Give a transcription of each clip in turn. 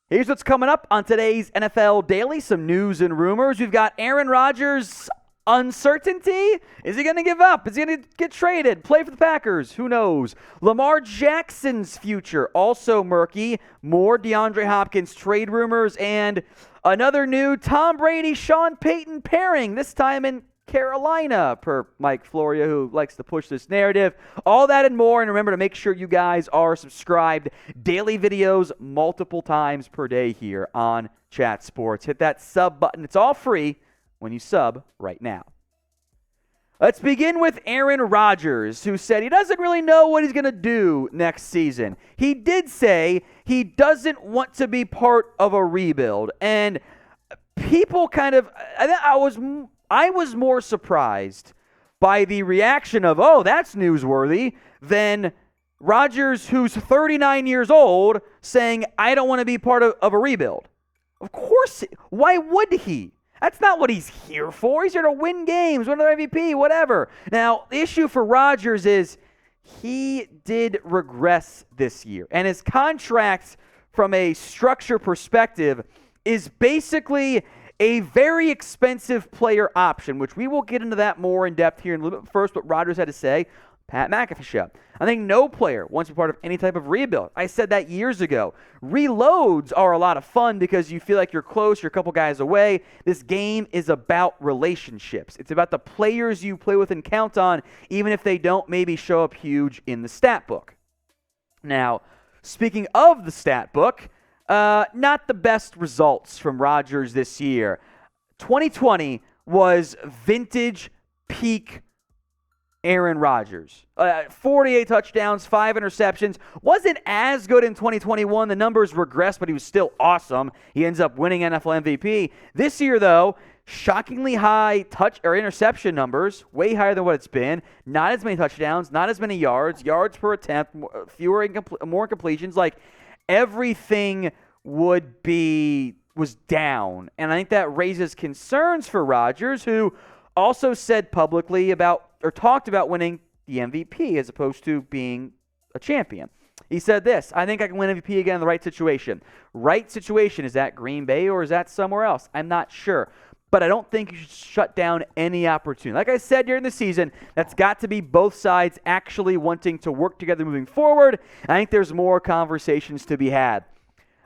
Here's what's coming up on today's NFL Daily. Some news and rumors. We've got Aaron Rodgers' uncertainty. Is he going to give up? Is he going to get traded? Play for the Packers? Who knows? Lamar Jackson's future, also murky. More DeAndre Hopkins trade rumors. And another new Tom Brady, Sean Payton pairing, this time in Carolina, per Mike Florio, who likes to push this narrative. All that and more. And remember to make sure you guys are subscribed. Daily videos multiple times per day here on Chat Sports. Hit that sub button. It's all free when you sub right now. Let's begin with Aaron Rodgers, who said he doesn't really know what he's going to do next season. He did say he doesn't want to be part of a rebuild. And people kind of, I was more surprised by the reaction of, oh, that's newsworthy, than Rodgers, who's 39 years old, saying, I don't want to be part of a rebuild. Of course, why would he? That's not what he's here for. He's here to win games, win another MVP, whatever. Now, the issue for Rodgers is he did regress this year. And his contract, from a structure perspective, is basically a very expensive player option, which we will get into that more in depth here in a little bit. First, what Rodgers had to say, Pat McAfee show. I think no player wants to be part of any type of rebuild. I said that years ago. Reloads are a lot of fun because you feel like you're close, you're a couple guys away. This game is about relationships. It's about the players you play with and count on, even if they don't maybe show up huge in the stat book. Now, speaking of the stat book, not the best results from Rodgers this year. 2020 was vintage peak Aaron Rodgers. 48 touchdowns, 5 interceptions. Wasn't as good in 2021. The numbers regressed, but he was still awesome. He ends up winning NFL MVP. This year, though, shockingly high touch or interception numbers, way higher than what it's been. Not as many touchdowns, not as many yards per attempt, more incompletions. Like, everything was down. And I think that raises concerns for Rodgers, who also said publicly talked about winning the MVP as opposed to being a champion. He said this, I think I can win MVP again in the right situation. Right situation, is that Green Bay or is that somewhere else? I'm not sure. But I don't think you should shut down any opportunity. Like I said during the season, that's got to be both sides actually wanting to work together moving forward. I think there's more conversations to be had.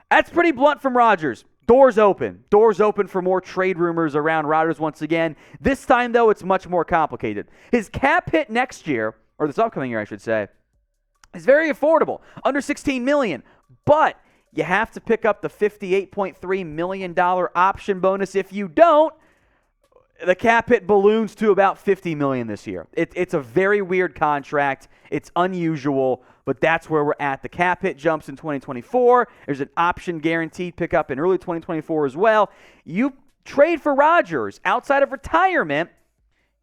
That's pretty blunt from Rodgers. Doors open. Doors open for more trade rumors around Rodgers once again. This time, though, it's much more complicated. His cap hit next year, or this upcoming year, I should say, is very affordable, under $16 million. But you have to pick up the $58.3 million option bonus. If you don't, the cap hit balloons to about $50 million this year. It's a very weird contract. It's unusual, but that's where we're at. The cap hit jumps in 2024. There's an option guaranteed pickup in early 2024 as well. You trade for Rodgers outside of retirement,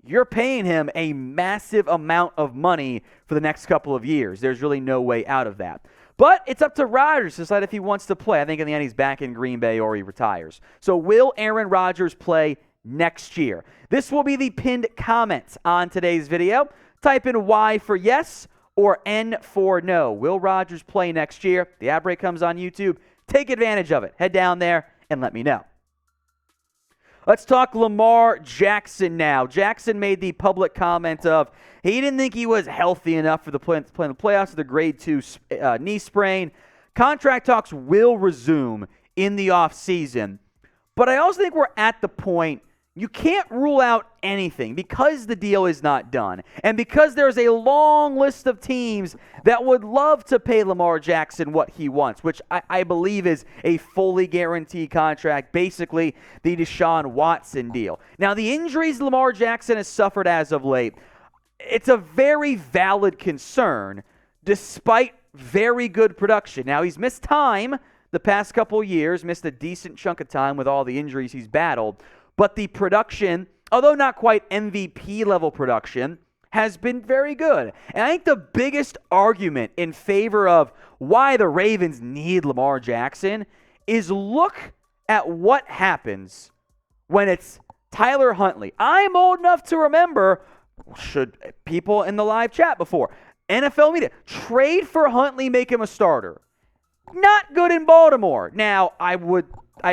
you're paying him a massive amount of money for the next couple of years. There's really no way out of that. But it's up to Rodgers to decide if he wants to play. I think in the end he's back in Green Bay or he retires. So will Aaron Rodgers play next year? This will be the pinned comment on today's video. Type in Y for yes or N for no. Will Rodgers play next year? The ad break comes on YouTube. Take advantage of it. Head down there and let me know. Let's talk Lamar Jackson now. Jackson made the public comment of he didn't think he was healthy enough for play in the playoffs with a grade 2 knee sprain. Contract talks will resume in the offseason. But I also think we're at the point you can't rule out anything because the deal is not done. And because there's a long list of teams that would love to pay Lamar Jackson what he wants, which I believe is a fully guaranteed contract, basically the Deshaun Watson deal. Now, the injuries Lamar Jackson has suffered as of late, it's a very valid concern despite very good production. Now, he's missed time the past couple years, missed a decent chunk of time with all the injuries he's battled. But the production, although not quite MVP level production, has been very good. And I think the biggest argument in favor of why the Ravens need Lamar Jackson is look at what happens when it's Tyler Huntley. I'm old enough to remember, should people in the live chat before, NFL media, trade for Huntley, make him a starter. not good in Baltimore. Now, I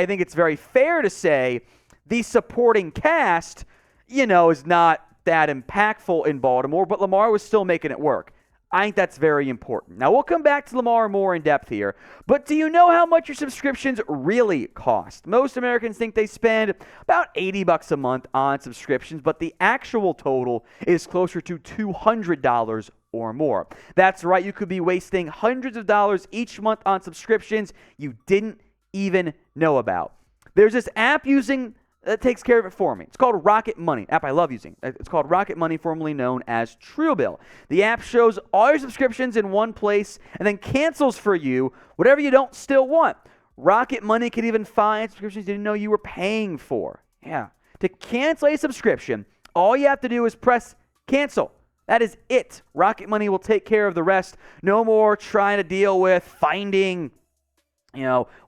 think it's very fair to say the supporting cast, is not that impactful in Baltimore, but Lamar was still making it work. I think that's very important. Now, we'll come back to Lamar more in depth here, but do you know how much your subscriptions really cost? Most Americans think they spend about $80 a month on subscriptions, but the actual total is closer to $200 or more. That's right, you could be wasting hundreds of dollars each month on subscriptions you didn't even know about. There's this app that takes care of it for me. It's called Rocket Money, app I love using. It's called Rocket Money, formerly known as Truebill. The app shows all your subscriptions in one place and then cancels for you whatever you don't still want. Rocket Money can even find subscriptions you didn't know you were paying for. Yeah. To cancel a subscription, all you have to do is press cancel. That is it. Rocket Money will take care of the rest. No more trying to deal with finding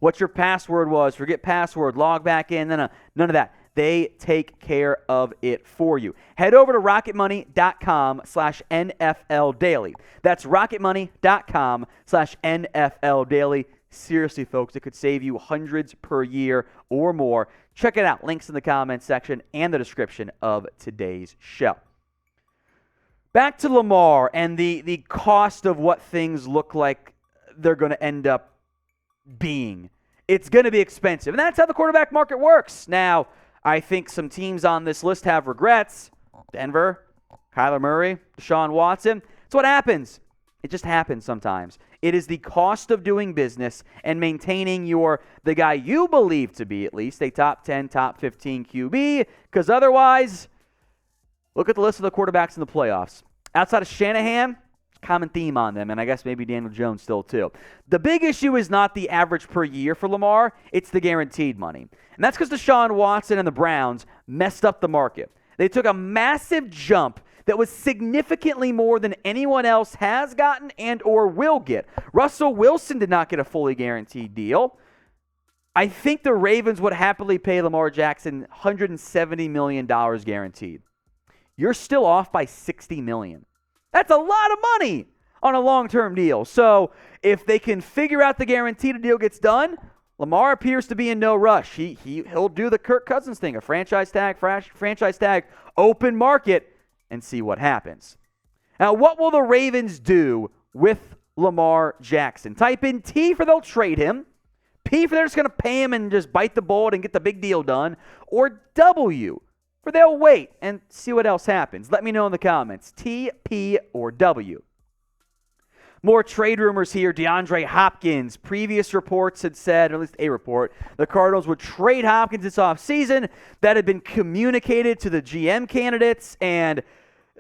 what your password was, forget password, log back in, none of that. They take care of it for you. Head over to rocketmoney.com/NFL Daily. That's rocketmoney.com/NFL Daily. Seriously, folks, it could save you hundreds per year or more. Check it out. Links in the comments section and the description of today's show. Back to Lamar and the cost of what things look like they're going to end up being. It's going to be expensive. And that's how the quarterback market works. Now, I think some teams on this list have regrets. Denver, Kyler Murray, Deshaun Watson. It's what happens. It just happens sometimes. It is the cost of doing business and maintaining the guy you believe to be at least a top 10, top 15 QB, because otherwise, look at the list of the quarterbacks in the playoffs. Outside of Shanahan, common theme on them, and I guess maybe Daniel Jones still too. The big issue is not the average per year for Lamar, it's the guaranteed money. And that's because Deshaun Watson and the Browns messed up the market. They took a massive jump that was significantly more than anyone else has gotten and or will get. Russell Wilson did not get a fully guaranteed deal. I think the Ravens would happily pay Lamar Jackson $170 million guaranteed. You're still off by $60 million. That's a lot of money on a long-term deal. So if they can figure out the guaranteed deal gets done, Lamar appears to be in no rush. He'll do the Kirk Cousins thing, a franchise tag, open market, and see what happens. Now, what will the Ravens do with Lamar Jackson? Type in T for they'll trade him, P for they're just going to pay him and just bite the bullet and get the big deal done, or W for they'll wait and see what else happens. Let me know in the comments. T, P, or W. More trade rumors here. DeAndre Hopkins. Previous reports had said, or at least a report, the Cardinals would trade Hopkins this offseason. That had been communicated to the GM candidates, and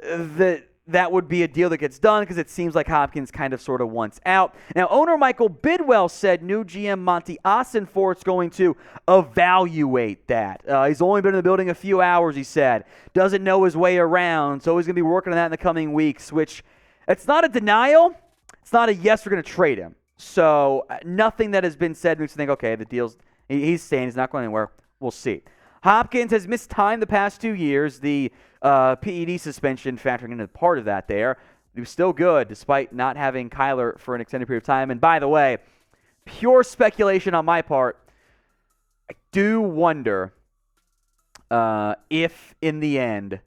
that would be a deal that gets done because it seems like Hopkins kind of sort of wants out. Now, owner Michael Bidwell said new GM Monty Ossenfort's going to evaluate that. He's only been in the building a few hours, he said. Doesn't know his way around, so he's going to be working on that in the coming weeks, which it's not a denial. It's not a yes, we're going to trade him. So nothing that has been said makes you think, okay, the deal's, he's saying he's not going anywhere. We'll see. Hopkins has missed time the past 2 years. The PED suspension factoring into part of that there. He was still good despite not having Kyler for an extended period of time. And by the way, pure speculation on my part, I do wonder if in the end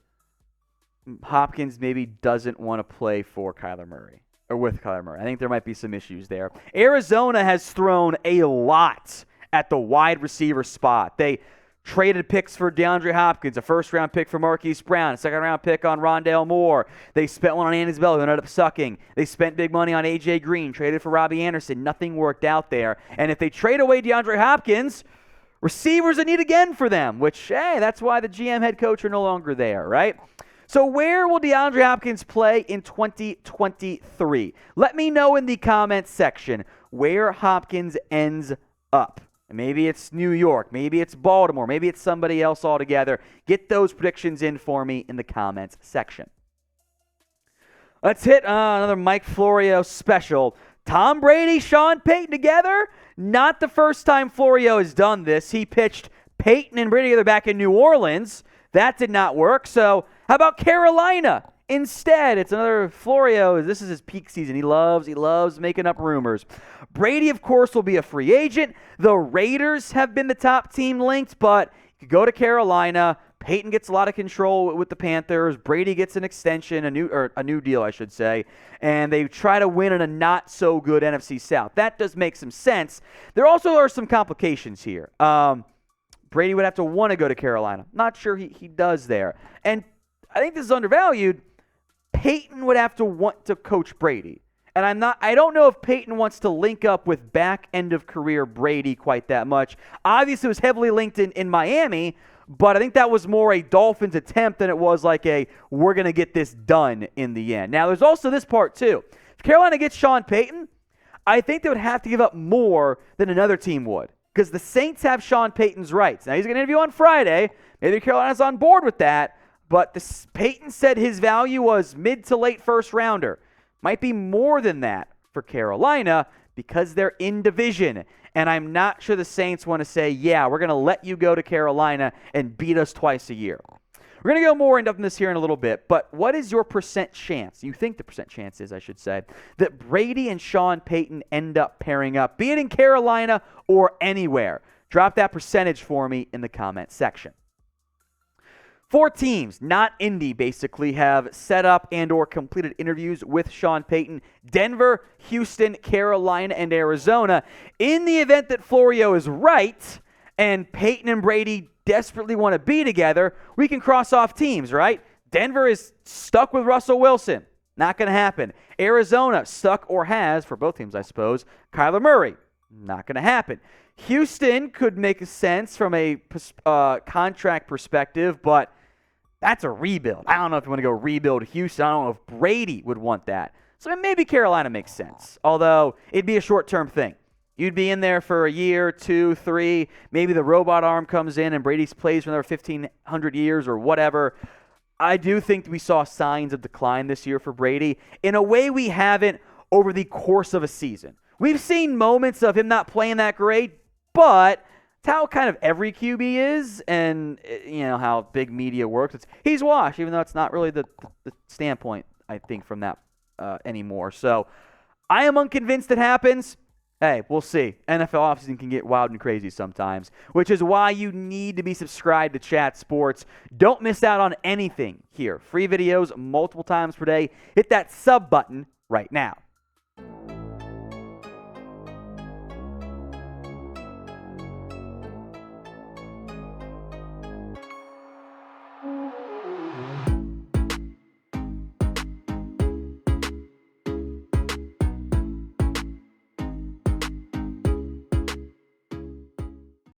Hopkins maybe doesn't want to play for Kyler Murray or with Kyler Murray. I think there might be some issues there. Arizona has thrown a lot at the wide receiver spot. They traded picks for DeAndre Hopkins, a first-round pick for Marquise Brown, a second-round pick on Rondale Moore. They spent one on Andy Isabella, who ended up sucking. They spent big money on A.J. Green, traded for Robbie Anderson. Nothing worked out there. And if they trade away DeAndre Hopkins, receivers are need again for them, which, hey, that's why the GM head coach are no longer there, right? So where will DeAndre Hopkins play in 2023? Let me know in the comments section where Hopkins ends up. Maybe it's New York. Maybe it's Baltimore. Maybe it's somebody else altogether. Get those predictions in for me in the comments section. Let's hit another Mike Florio special. Tom Brady, Sean Payton together. Not the first time Florio has done this. He pitched Payton and Brady together back in New Orleans. That did not work. So how about Carolina Instead, it's another Florio. This is his peak season. He loves making up rumors. Brady, of course, will be a free agent. The Raiders have been the top team linked, but you could go to Carolina. Payton gets a lot of control with the Panthers. Brady gets an extension, a new deal, I should say, and they try to win in a not-so-good NFC South. That does make some sense. There also are some complications here. Brady would have to want to go to Carolina. Not sure he does there. And I think this is undervalued. Payton would have to want to coach Brady. And I don't know if Payton wants to link up with back end of career Brady quite that much. Obviously, it was heavily linked in Miami, but I think that was more a Dolphins attempt than it was like we're going to get this done in the end. Now, there's also this part too. If Carolina gets Sean Payton, I think they would have to give up more than another team would, because the Saints have Sean Payton's rights. Now, he's going to interview on Friday. Maybe Carolina's on board with that, but Payton said his value was mid to late first rounder. Might be more than that for Carolina because they're in division. And I'm not sure the Saints want to say, yeah, we're going to let you go to Carolina and beat us twice a year. We're going to go more into this here in a little bit, but what is your percent chance, you think the percent chance is, I should say, that Brady and Sean Payton end up pairing up, be it in Carolina or anywhere? Drop that percentage for me in the comment section. 4 teams, not Indy, basically, have set up and or completed interviews with Sean Payton. Denver, Houston, Carolina, and Arizona. In the event that Florio is right and Payton and Brady desperately want to be together, we can cross off teams, right? Denver is stuck with Russell Wilson. Not going to happen. Arizona, stuck or has, for both teams, I suppose, Kyler Murray. Not going to happen. Houston could make sense from a contract perspective, but that's a rebuild. I don't know if you want to go rebuild Houston. I don't know if Brady would want that. So maybe Carolina makes sense, although it'd be a short-term thing. You'd be in there for a year, 2, 3. Maybe the robot arm comes in and Brady plays for another 1,500 years or whatever. I do think we saw signs of decline this year for Brady in a way we haven't over the course of a season. We've seen moments of him not playing that great, but it's how kind of every QB is, and you know how big media works. He's washed, even though it's not really the standpoint, I think, from that anymore. So I am unconvinced it happens. Hey, we'll see. NFL offseason can get wild and crazy sometimes, which is why you need to be subscribed to Chat Sports. Don't miss out on anything here. Free videos multiple times per day. Hit that sub button right now.